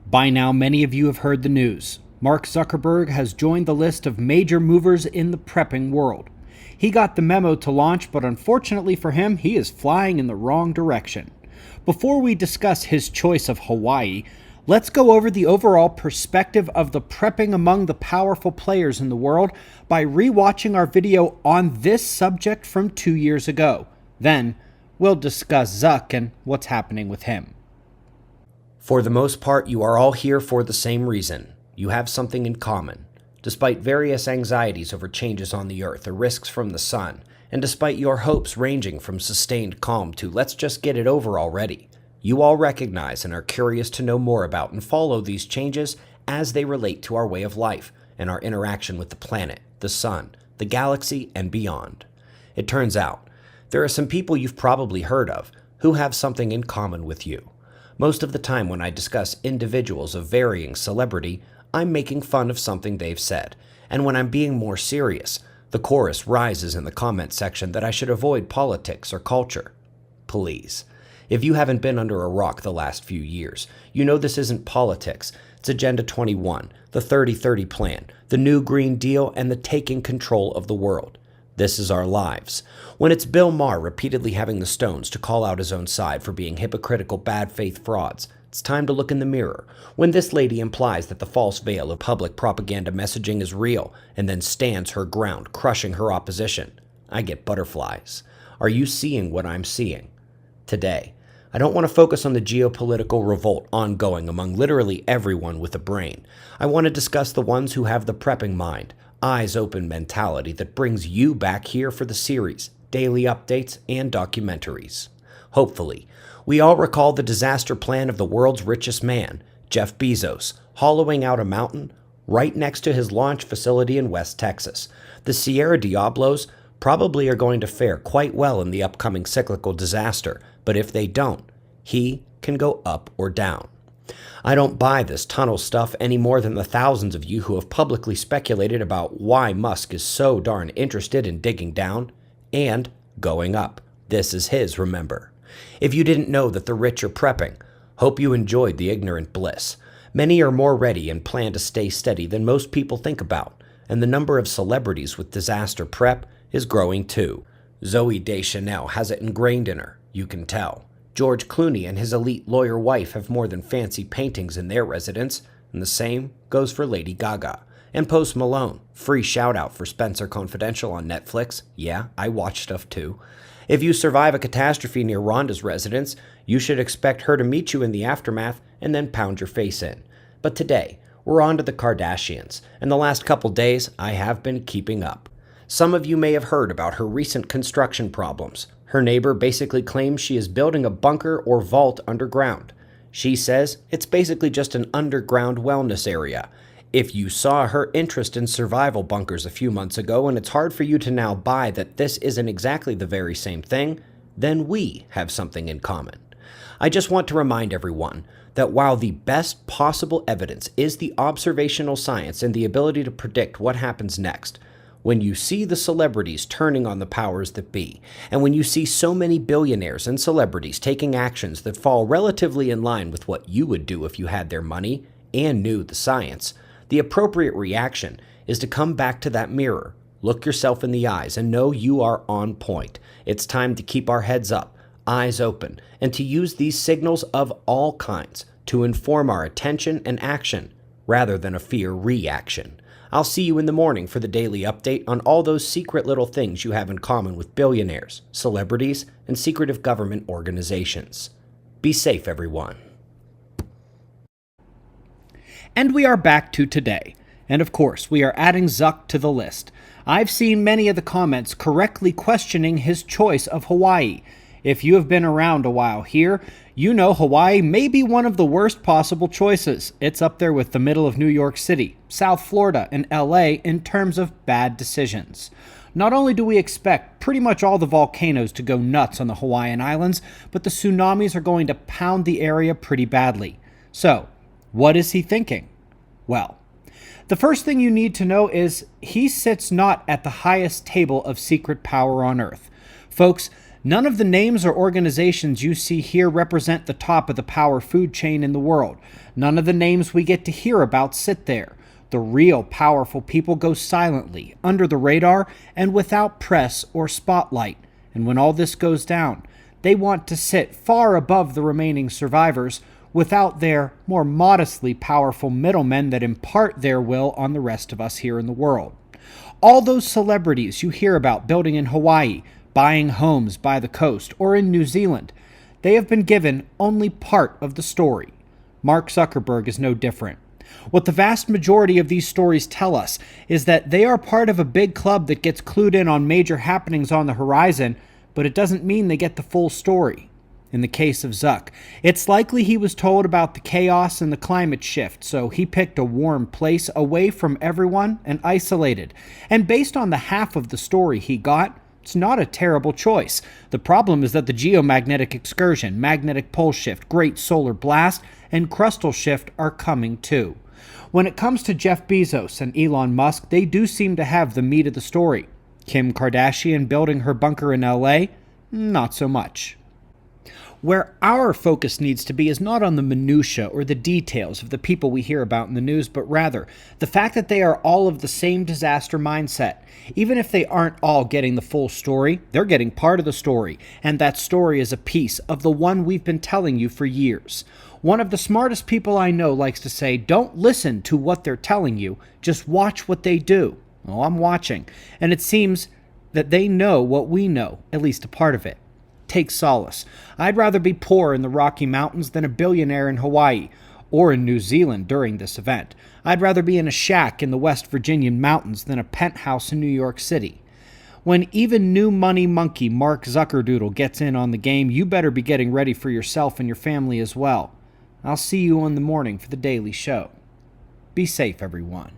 By now, many of you have heard the news. Mark Zuckerberg has joined the list of major movers in the prepping world. He got the memo to launch, but unfortunately for him, he is flying in the wrong direction. Before we discuss his choice of Hawaii, let's go over the overall perspective of the prepping among the powerful players in the world by rewatching our video on this subject from 2 years ago. Then, we'll discuss Zuck and what's happening with him. For the most part, you are all here for the same reason. You have something in common. Despite various anxieties over changes on the Earth or risks from the Sun, and despite your hopes ranging from sustained calm to let's just get it over already, you all recognize and are curious to know more about and follow these changes as they relate to our way of life and our interaction with the planet, the Sun, the galaxy, and beyond. It turns out, there are some people you've probably heard of who have something in common with you. Most of the time when I discuss individuals of varying celebrity, I'm making fun of something they've said, and when I'm being more serious, the chorus rises in the comment section that I should avoid politics or culture. Please. If you haven't been under a rock the last few years, you know this isn't politics. It's Agenda 21, the 30-30 plan, the New Green Deal, and the taking control of the world. This is our lives. When it's Bill Maher repeatedly having the stones to call out his own side for being hypocritical bad faith frauds, it's time to look in the mirror. When this lady implies that the false veil of public propaganda messaging is real and then stands her ground, crushing her opposition, I get butterflies. Are you seeing what I'm seeing? Today, I don't want to focus on the geopolitical revolt ongoing among literally everyone with a brain. I want to discuss the ones who have the prepping mind, eyes open mentality that brings you back here for the series, daily updates, and documentaries. Hopefully, we all recall the disaster plan of the world's richest man, Jeff Bezos, hollowing out a mountain right next to his launch facility in West Texas. The Sierra Diablos probably are going to fare quite well in the upcoming cyclical disaster, but if they don't, he can go up or down. I don't buy this tunnel stuff any more than the thousands of you who have publicly speculated about why Musk is so darn interested in digging down and going up. This is his, remember. If you didn't know that the rich are prepping, hope you enjoyed the ignorant bliss. Many are more ready and plan to stay steady than most people think about, and the number of celebrities with disaster prep is growing too. Zooey Deschanel has it ingrained in her, you can tell. George Clooney and his elite lawyer wife have more than fancy paintings in their residence, and the same goes for Lady Gaga. And Post Malone, free shout out for Spencer Confidential on Netflix. Yeah, I watch stuff too. If you survive a catastrophe near Rhonda's residence, you should expect her to meet you in the aftermath and then pound your face in. But today, we're on to the Kardashians, and the last couple days I have been keeping up. Some of you may have heard about her recent construction problems. Her neighbor basically claims she is building a bunker or vault underground. She says it's basically just an underground wellness area. If you saw her interest in survival bunkers a few months ago and it's hard for you to now buy that this isn't exactly the very same thing, then we have something in common. I just want to remind everyone that while the best possible evidence is the observational science and the ability to predict what happens next, when you see the celebrities turning on the powers that be, and when you see so many billionaires and celebrities taking actions that fall relatively in line with what you would do if you had their money and knew the science, the appropriate reaction is to come back to that mirror, look yourself in the eyes, and know you are on point. It's time to keep our heads up, eyes open, and to use these signals of all kinds to inform our attention and action rather than a fear reaction. I'll see you in the morning for the daily update on all those secret little things you have in common with billionaires, celebrities, and secretive government organizations. Be safe, everyone. And we are back to today. And of course, we are adding Zuck to the list. I've seen many of the comments correctly questioning his choice of Hawaii. If you have been around a while here, you know Hawaii may be one of the worst possible choices. It's up there with the middle of New York City, South Florida, and LA in terms of bad decisions. Not only do we expect pretty much all the volcanoes to go nuts on the Hawaiian Islands, but the tsunamis are going to pound the area pretty badly. So, what is he thinking? Well, the first thing you need to know is he sits not at the highest table of secret power on Earth. Folks, None of the names or organizations you see here represent the top of the power food chain in the world. None of the names we get to hear about sit there. The real powerful people go silently, under the radar, and without press or spotlight. And when all this goes down, they want to sit far above the remaining survivors without their more modestly powerful middlemen that impart their will on the rest of us here in the world. All those celebrities you hear about building in Hawaii, buying homes by the coast, or in New Zealand, they have been given only part of the story. Mark Zuckerberg is no different. What the vast majority of these stories tell us is that they are part of a big club that gets clued in on major happenings on the horizon, but it doesn't mean they get the full story. In the case of Zuck, it's likely he was told about the chaos and the climate shift, so he picked a warm place away from everyone and isolated. And based on the half of the story he got, it's not a terrible choice. The problem is that the geomagnetic excursion, magnetic pole shift, great solar blast, and crustal shift are coming too. When it comes to Jeff Bezos and Elon Musk, they do seem to have the meat of the story. Kim Kardashian building her bunker in LA? Not so much. Where our focus needs to be is not on the minutiae or the details of the people we hear about in the news, but rather the fact that they are all of the same disaster mindset. Even if they aren't all getting the full story, they're getting part of the story, and that story is a piece of the one we've been telling you for years. One of the smartest people I know likes to say, don't listen to what they're telling you, just watch what they do. Well, I'm watching, and it seems that they know what we know, at least a part of it. Take solace. I'd rather be poor in the Rocky Mountains than a billionaire in Hawaii or in New Zealand during this event. I'd rather be in a shack in the West Virginian mountains than a penthouse in New York City. When even new money monkey Mark Zuckerdoodle gets in on the game, you better be getting ready for yourself and your family as well. I'll see you in the morning for the Daily Show. Be safe, everyone.